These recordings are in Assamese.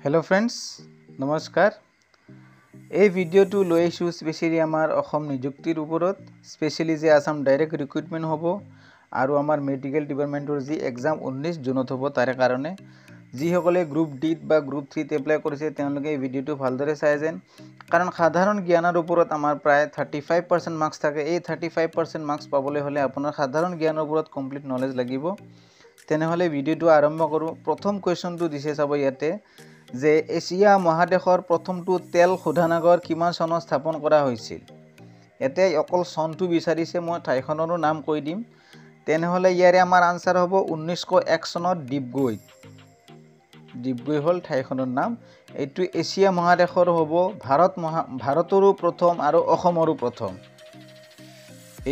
हेलो फ्रेंड्स नमस्कार এই ভিডিওটো লৈ আইছো স্পেশালি আমাৰ অসম নিযুক্তিৰ ওপৰত স্পেশালি যে আসাম ডাইৰেক্ট ৰিক্ৰুটমেন্ট হ'ব আৰু আমাৰ মেডিকেল ডিপাৰ্টমেন্টৰ যি এক্সাম 19 জুনত হ'ব তাৰ কাৰণে যি সকলে গ্ৰুপ ডি বা গ্ৰুপ 3 তে এপ্লাই কৰিছে তেওঁলোকে এই ভিডিওটো ভালদৰে চাই যেন কাৰণ সাধাৰণ জ্ঞানৰ ওপৰত আমাৰ প্ৰায় 35% মাৰ্কস থাকে এই 35% মাৰ্কস পাবলৈ হলে আপোনাৰ সাধাৰণ জ্ঞানৰ ওপৰত কমপ্লিট নলেজ লাগিব তেনেহলে ভিডিওটো আৰম্ভ কৰো প্ৰথম কোৱেশ্চনটো দিছে চাব ইয়াতে যে এছিয়া মহাদেশৰ প্ৰথমটো তেল শোধনাগাৰ কিমান চনত স্থাপন কৰা হৈছিল এতে অকল চনটো বিচাৰিছে মই ঠাইখনৰো নাম কৈ দিম তেনেহলে ইয়াৰে আমাৰ আনসাৰ হ'ব 1901 চনত ডিপগৈ হল ঠাইখনৰ নাম এইটো এছিয়া মহাদেশৰ হ'ব ভাৰতৰো প্ৰথম আৰু অসমৰো প্ৰথম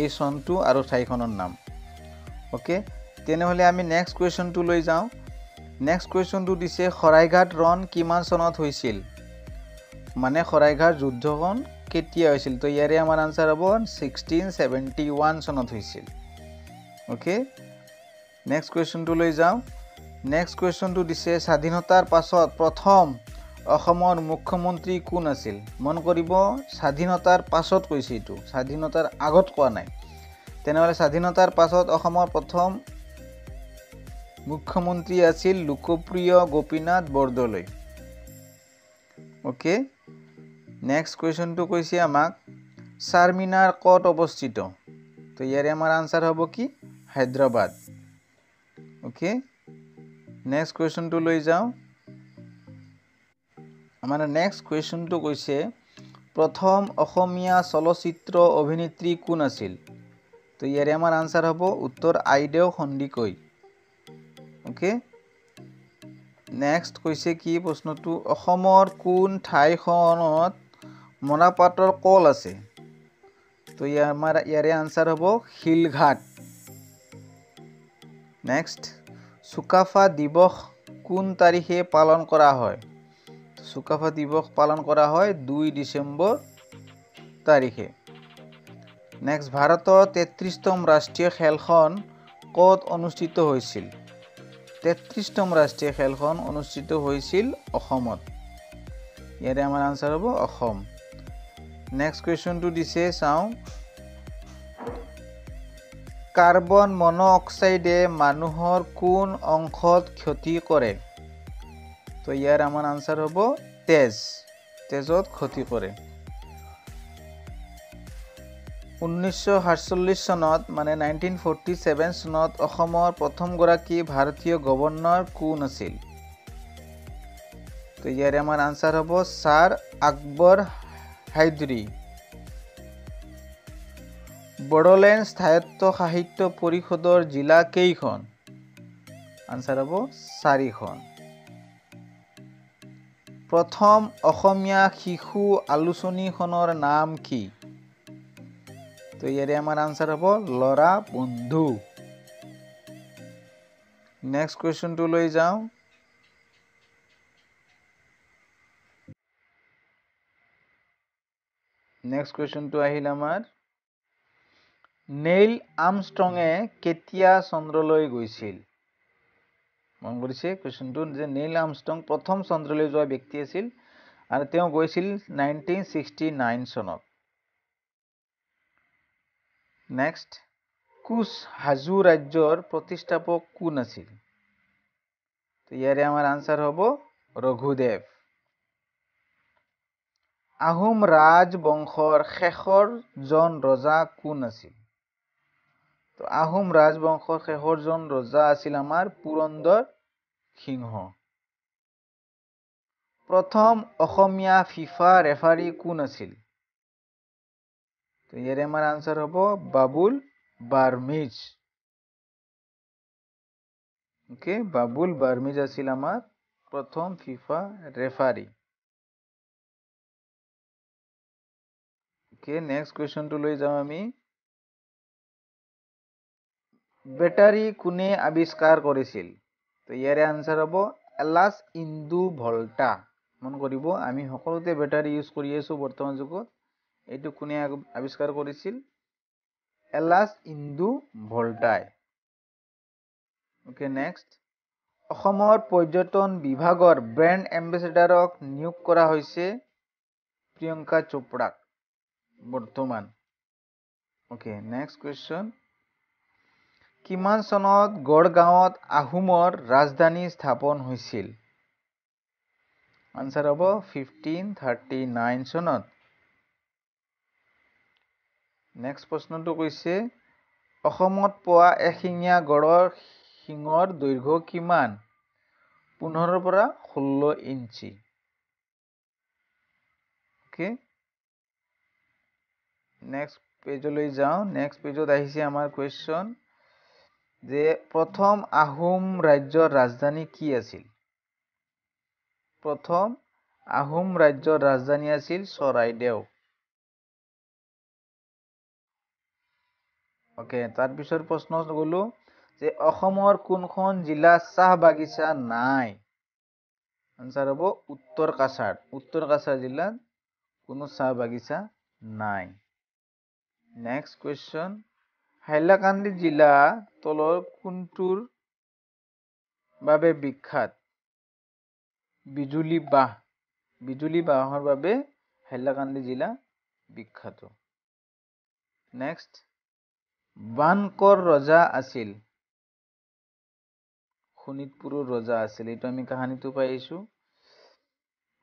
এই চনটো আৰু ঠাইখনৰ নাম ওকে তেনেহলে আমি নেক্সট কোৱেশ্চনটো লৈ যাও নেক্সট কোৱেশ্চনটো দিছে খৰাইঘাট ৰণ কিমান চনত হৈছিল মানে খৰাইঘাট যুদ্ধখন কেতিয়া হৈছিল তো ইয়াৰে আমাৰ আনসাৰ হ'ব 1671 চনত হৈছিল ওকে নেক্সট কোৱেশ্চনটো লৈ যাও নেক্সট কোৱেশ্চনটো দিছে স্বাধীনতাৰ পাছত প্ৰথম অসমৰ মুখ্যমন্ত্ৰী কোন আছিল মন কৰিব স্বাধীনতাৰ পাছত কৈছে এটো স্বাধীনতাৰ আগত কোৱা নাই তেনেহলে স্বাধীনতাৰ পাছত অসমৰ প্ৰথম মুখ্যমন্ত্ৰী আছিল লোকপ্ৰিয় গোপীনাথ বৰদলৈ ওকে নেক্সট কোৱেশ্চনটো কৈছে আমাক চাৰমিনাৰ কত অৱস্থিত তো ইয়াৰে আমাৰ আনসাৰ হ'ব কি হায়দৰাবাদ ওকে নেক্সট কোৱেশ্চনটো লৈ যাও আমাৰ নেক্সট কোৱেশ্চনটো কৈছে প্ৰথম অসমীয়া চলচ্চিত্ৰ অভিনেত্ৰী কোন আছিল তো ইয়াৰে আমাৰ আনসাৰ হ'ব উত্তৰ আইদেউ সন্দিকৈ ওকে নেক্সট কৈছে কি প্ৰশ্নটো অসমৰ কোন ঠাইখনত মৰাপাটৰ কল আছে তো ইয়াৰে আনসাৰ হ'ব শিলঘাট নেক্সট চুকাফা দিৱস কোন তাৰিখে পালন কৰা হয় চুকাফা দিৱস পালন কৰা হয় 2 ডিসেম্বৰ তাৰিখে নেক্সট ভাৰতৰ 33তম ৰাষ্ট্ৰীয় খেলখন কত অনুষ্ঠিত হৈছিল 33তম ৰাষ্ট্ৰীয় খেলখন অনুষ্ঠিত হৈছিল অসমত ইয়াৰে আমাৰ আনসাৰ হ'ব অসম নেক্সট কোৱেশ্চনটো দিছে চাও কাৰ্বন মনোঅক্সাইডে মানুহৰ কোন অংশত ক্ষতি কৰে তো ইয়াৰ আমাৰ আনসাৰ হ'ব তেজত ক্ষতি কৰে 1947 চনত মানে 1947 চনত অসমৰ প্ৰথম গৰাকী ভাৰতীয় গভৰ্ণৰ কোন আছিল তো ইয়াৰে আমাৰ আনসাৰ হ'ব স্যাৰ আকবৰ হায়দৰী বড়োলেণ্ড স্থায়ত্ব সাহিত্য পৰিষদৰ জিলা কেইখন আনসাৰ হ'ব 4খন প্ৰথম অসমীয়া শিশু আলোচনীখনৰ নাম কি তো ইয়াৰে আমাৰ আনসাৰ হ'ব লৰা বন্ধু নেক্সট কোৱেশ্চনটো লৈ যাও নেক্সট কোৱেশ্চনটো আহিল আমাৰ নেইল আৰ্মষ্ট্ৰঙে কেতিয়া চন্দ্ৰলৈ গৈছিল মন কৰিছে কোৱেশ্চনটো যে নেইল আৰ্মষ্ট্ৰং প্ৰথম চন্দ্ৰলৈ যোৱা ব্যক্তি আছিল আৰু তেওঁ গৈছিল 1969 চনত নেক্সট কুচ হাজো ৰাজ্যৰ প্ৰতিষ্ঠাপক কোন আছিল তো ইয়াৰে আমাৰ আনসাৰ হ'ব ৰঘুদেৱ আহোম ৰাজবংশৰ শেষৰ জন ৰজা কোন আছিল তো আহোম ৰাজবংশৰ শেষৰ জন ৰজা আছিল আমাৰ পুৰন্দৰ সিংহ প্ৰথম অসমীয়া ফিফা ৰেফাৰী কোন আছিল তো ইয়াৰে আমাৰ আনসাৰ হ'ব Babul Burmese okay Babul Burmese আছিল আমাৰ প্ৰথম ফিফা ৰেফাৰী ওকে নেক্সট কোৱেশ্চনটো লৈ যাও আমি বেটাৰী কোনে আৱিষ্কাৰ কৰিছিল তো ইয়াৰে আনসাৰ হ'ব এলাছ ইন্দু ভল্টা মন কৰিব আমি সকলোতে বেটাৰী ইউজ কৰি আছো বৰ্তমান যুগত এইটো কোনে আৱিষ্কাৰ কৰিছিল এলাছ ইন্দু ভল্টাই ওকে নেক্সট অসমৰ পৰ্যটন বিভাগৰ ব্ৰেণ্ড এম্বেচেডাৰক নিয়োগ কৰা হৈছে প্ৰিয়ংকা চোপ্ৰাক বৰ্তমান। Okay, next question. কিমান চনত গড়গাঁৱত আহোমৰ ৰাজধানী স্থাপন হৈছিল? আনসাৰ হ'ব 1539 চনত। নেক্সট প্ৰশ্নটো কৈছে অসমত পোৱা এশিঙীয়া গড়ৰ শিঙৰ দৈৰ্ঘ্য কিমান? 15 পৰা 16 ইঞ্চি। ওকে, নেক্সট পেজলৈ যাওঁ। নেক্সট পেজত আহিছে আমাৰ কুৱেশ্যন যে প্ৰথম আহোম ৰাজ্যৰ ৰাজধানী কি আছিল? প্ৰথম আহোম ৰাজ্যৰ ৰাজধানী আছিল চৰাইদেউ। ওকে, তাৰপিছৰ প্ৰশ্ন গ'লো যে অসমৰ কোনখন জিলা চাহ বাগিচা নাই? আনসাৰ হ'ব উত্তৰ কাছাৰ। উত্তৰ কাছাৰ জিলাত কোনো চাহ বাগিচা নাই। Next question. হাইলাকান্দি জিলা তলৰ কোনটোৰ বাবে বিখ্যাত? বিজুলী বাঁহ। বিজুলী বাঁহৰ বাবে হাইলাকান্দি জিলা বিখ্যাত। নেক্সট, বানকৰ ৰজা আছিল? শোণিতপুৰৰ ৰজা আছিল। এইটো আমি কাহিনীটো পাই আহিছোঁ।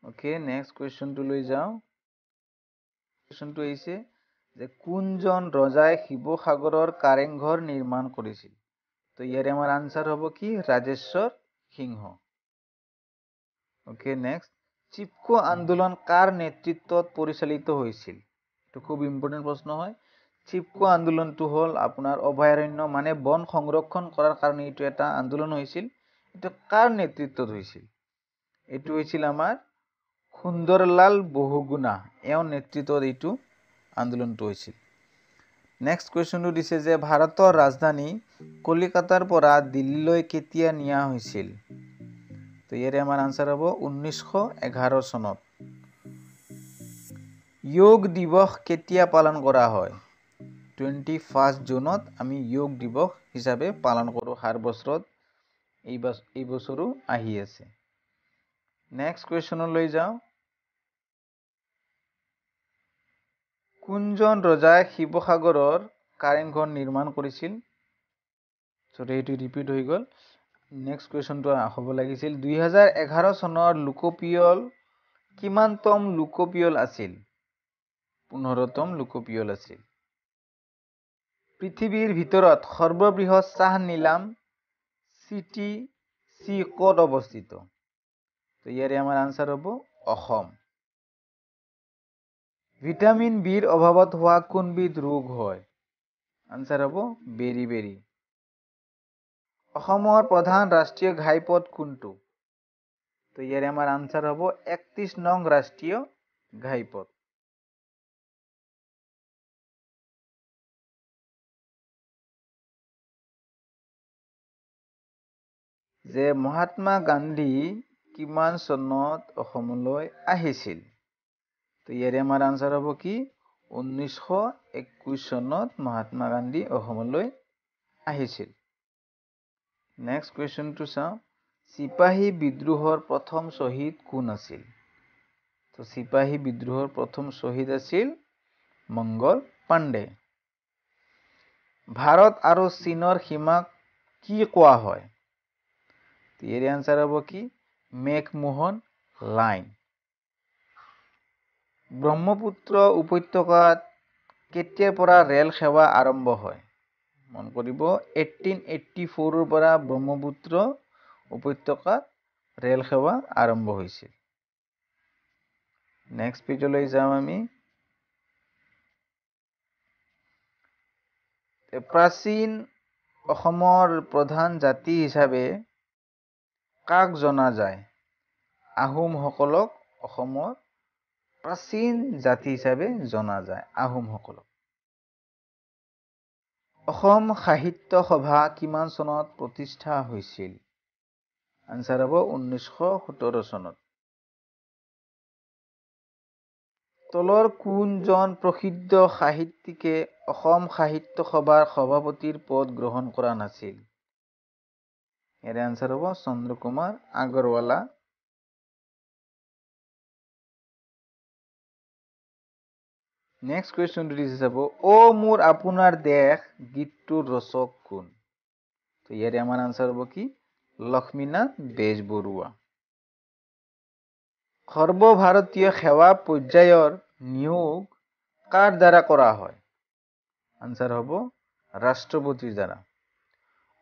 ওকে, নেক্সট কুৱেশ্যনটো লৈ যাওঁ। কুৱেশ্যনটো আহিছে যে কোনজন ৰজাই শিৱসাগৰৰ কাৰেংঘৰ নিৰ্মাণ কৰিছিল? তো ইয়াৰে আমাৰ আনসাৰ হ'ব কি? ৰাজেশ্বৰ সিংহ। ওকে, নেক্সট, চিপকো আন্দোলন কাৰ নেতৃত্বত পৰিচালিত হৈছিল? এইটো খুব ইম্পৰ্টেণ্ট প্ৰশ্ন হয়। চিপকো আন্দোলনটো হ'ল আপোনাৰ অভয়াৰণ্য মানে বন সংৰক্ষণ কৰাৰ কাৰণে এইটো এটা আন্দোলন হৈছিল। এইটো কাৰ নেতৃত্বত হৈছিল? এইটো হৈছিল আমাৰ সুন্দৰলাল বহুগুণা। এওঁৰ নেতৃত্বত এইটো আন্দোলনটো হৈছিল। নেক্সট কুৱেশ্যনটো দিছে যে ভাৰতৰ ৰাজধানী কলিকতাৰ পৰা দিল্লীলৈ কেতিয়া নিয়া হৈছিল? তো ইয়াৰে আমাৰ আনসাৰ হ'ব 1911 চনত। যোগ দিৱস কেতিয়া পালন কৰা হয়? 21 জুনত আমি যোগ দিৱস হিচাপে পালন কৰোঁ। হাৰ বছৰত এই বছৰো আহি আছে। নেক্সট কুৱেশ্যনলৈ যাওঁ। কোনজন ৰজাই শিৱসাগৰৰ কাৰেংঘৰ নিৰ্মাণ কৰিছিল? চ' এইটো ৰিপিট হৈ গ'ল। নেক্সট কুৱেশ্যনটো হ'ব লাগিছিল 2011 চনৰ লোকপিয়ল কিমানতম লোকপিয়ল আছিল? 15তম লোকপিয়ল আছিল। পৃথিৱীৰ ভিতৰত সৰ্ববৃহৎ চাহ নিলাম চিটি ক'ত অৱস্থিত? তো ইয়াৰে আমাৰ আনসাৰ হ'ব অসম। ভিটামিন বিৰ অভাৱত হোৱা কোনবিধ ৰোগ হয়? আনসাৰ হ'ব বেৰি। অসমৰ প্ৰধান ৰাষ্ট্ৰীয় ঘাইপথ কোনটো? তো ইয়াৰে আমাৰ আনসাৰ হ'ব 31 নং ৰাষ্ট্ৰীয় ঘাইপথ। যে মহাত্মা গান্ধী কিমান চনত অসমলৈ আহিছিল? তো ইয়াৰে আমাৰ আনসাৰ হ'ব কি? 1921 চনত মহাত্মা গান্ধী অসমলৈ আহিছিল। নেক্সট কুৱেশ্যনটো চাওঁ। চিপাহী বিদ্ৰোহৰ প্ৰথম শ্বহীদ কোন আছিল? তো চিপাহী বিদ্ৰোহৰ প্ৰথম শ্বহীদ আছিল মংগল পাণ্ডে। ভাৰত আৰু চীনৰ সীমাক কি কোৱা হয়? ইয়াৰে আনসাৰ হ'ব কি? McMahon line. ব্ৰহ্মপুত্ৰ উপত্যকাত কেতিয়াৰ পৰা ৰেল সেৱা আৰম্ভ হয়? মন কৰিব 1884 পৰা ব্ৰহ্মপুত্ৰ উপত্যকাত ৰেল সেৱা আৰম্ভ হৈছিল। নেক্সট পেজলৈ যাওঁ আমি। প্ৰাচীন অসমৰ প্ৰধান জাতি হিচাপে কাক জনা যায়? আহোমসকলক অসমৰ প্ৰাচীন জাতি হিচাপে জনা যায়। আহোমসকলক। অসম সাহিত্য সভা কিমান চনত প্ৰতিষ্ঠা হৈছিল? আনসাৰ হ'ব 1917 চনত। তলৰ কোনজন প্ৰসিদ্ধ সাহিত্যিকে অসম সাহিত্য সভাৰ সভাপতিৰ পদ গ্ৰহণ কৰা নাছিল? এৰ आंसर হবো চন্দ্ৰকুমাৰ আগৰওয়ালা। নেক্সট কোয়েশ্চনটো দিছে চাব, ও মোৰ আপোনাৰ দেশ গীতটোৰ ৰচক কোন? তো ইয়াৰে আমাৰ आंसर হবো কি লক্ষ্মীনাথ বেজবৰুৱা। সৰ্বভাৰতীয় সেৱা পৰ্যায়ৰ নিয়োগ কাৰ দ্বাৰা কৰা হয়? आंसर হবো ৰাষ্ট্ৰপতিৰ দ্বাৰা।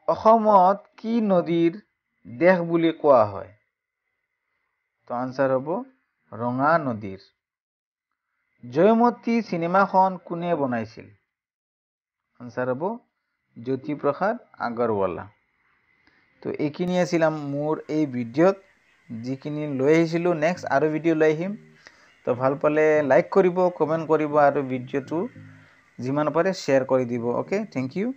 অসমত কি নদীৰ দেশ বুলি কোৱা হয়? তো आंसर হবো ৰঙা নদীৰ। জয়মতী সিনেমাখন কোনে বনাইছিল? आंसर হবো জ্যোতিপ্ৰসাদ আগৰৱালা। তো এইখিনি আছিল মোৰ এই ভিডিঅ'ত যিখিনি লৈ আহিছিলোঁ। নেক্সট আৰু ভিডিঅ' লৈ আহিম। তো ভাল পালে লাইক কৰিব, কমেণ্ট কৰিব আৰু ভিডিঅ'টো যিমান পাৰে শ্বেয়াৰ কৰি দিব। Okay, thank U.